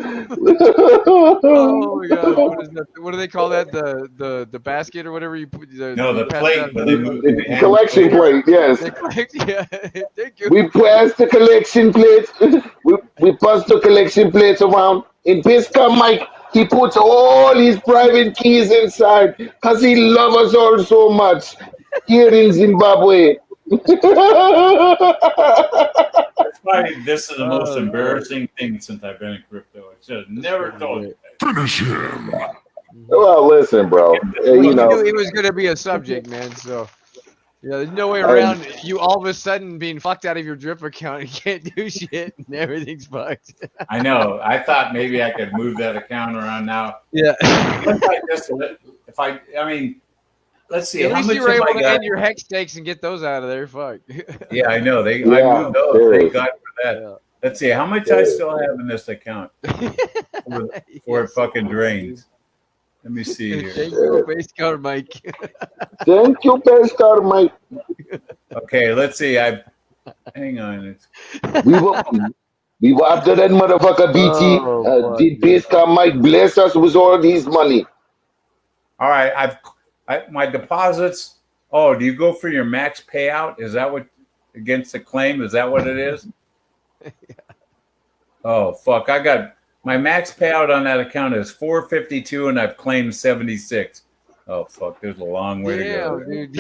Oh my God! What is that? What do they call that? The basket or whatever you put? The plate. The collection plate. Yes. Yeah. Thank you. We pass the collection plates. We pass the collection plates around. In Pesca Mike, he puts all his private keys inside because he loves us all so much here in Zimbabwe. Probably this is the most embarrassing thing since I've been in crypto. I should have never told you. Finish him. Well, listen, bro. Well, You know, knew it was going to be a subject, man. So, yeah, there's no way around you all of a sudden being fucked out of your drip account and can't do shit and everything's fucked. I know. I thought maybe I could move that account around now. Yeah. I mean, let's see. At How least much you were have I able to got? end your hex stakes and get those out of there. Fuck. Yeah, I know. I moved those. Thank God for that. Yeah. Let's see how much I still have in this account before it fucking drains. Let me see here. Thank you, base car Mike. Thank you, base car Mike. Okay, let's see. Hang on. We were after that motherfucker BT. Did base car Mike bless us with all these money? All right, my deposits. Oh, do you go for your max payout? Is that what against the claim? Is that what it is? Yeah. Oh fuck! I got my max payout on that account is $452, and I've claimed 76. Oh fuck! There's a long way to go, dude.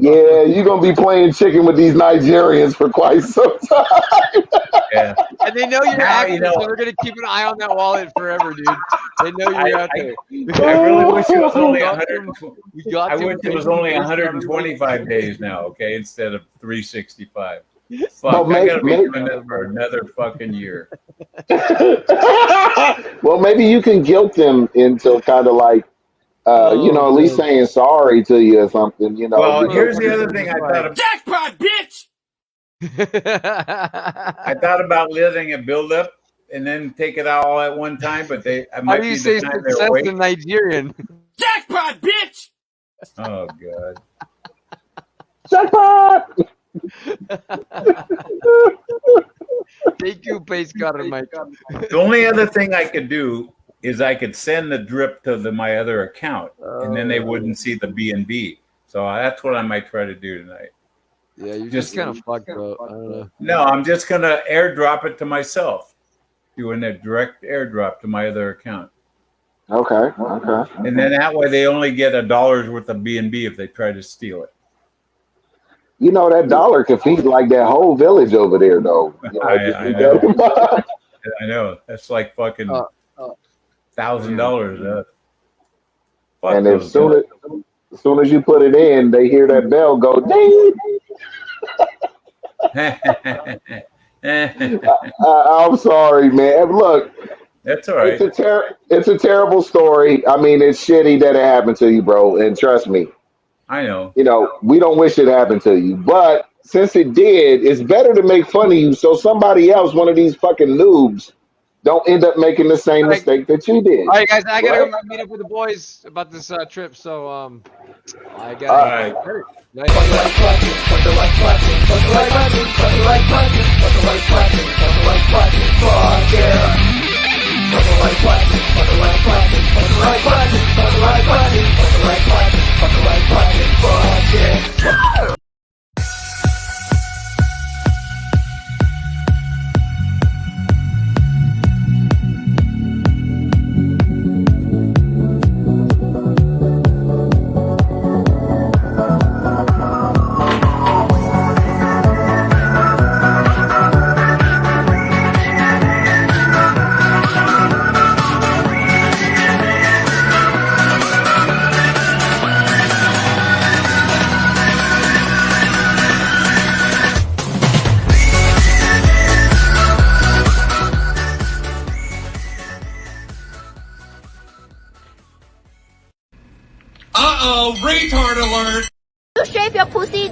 Yeah, you're gonna be playing chicken with these Nigerians for quite some time. Yeah, and they know you're active, so they're gonna keep an eye on that wallet forever, dude. They know you're out there. I really wish it was only 120. I wish it was only 125 days now, okay, instead of 365. Fuck, I gotta be doing this for another fucking year. Well, maybe you can guilt them into kind of like, you know, at least saying sorry to you or something, you know. Well, here's the other thing I thought of. Jackpot, bitch! I thought about letting it build up and then take it out all at one time, but I might be the time they're waiting. In Nigerian? Jackpot, bitch! Oh god. Jackpot! Thank you, base car Mike. The only other thing I could do is I could send the drip to my other account, and then they wouldn't see the B&B. So that's what I might try to do tonight. Yeah, you're just kind of fucked up. I don't know. No, I'm just gonna airdrop it to myself, doing a direct airdrop to my other account. Okay. And then that way they only get $1 worth of B&B if they try to steal it. You know, that dollar could feed like that whole village over there, though. You know, I know. I know. That's like fucking $1,000. And as soon as you put it in, they hear that bell go ding. I'm sorry, man. Look, that's all right. It's a terrible story. I mean, it's shitty that it happened to you, bro. And trust me, I know. You know, we don't wish it happened to you, but since it did, it's better to make fun of you so somebody else, one of these fucking noobs, don't end up making the same mistake that you did. All right, guys, I gotta go meet up with the boys about this trip. So, I got. All right. Uh-oh, retard alert! You shave your pussy.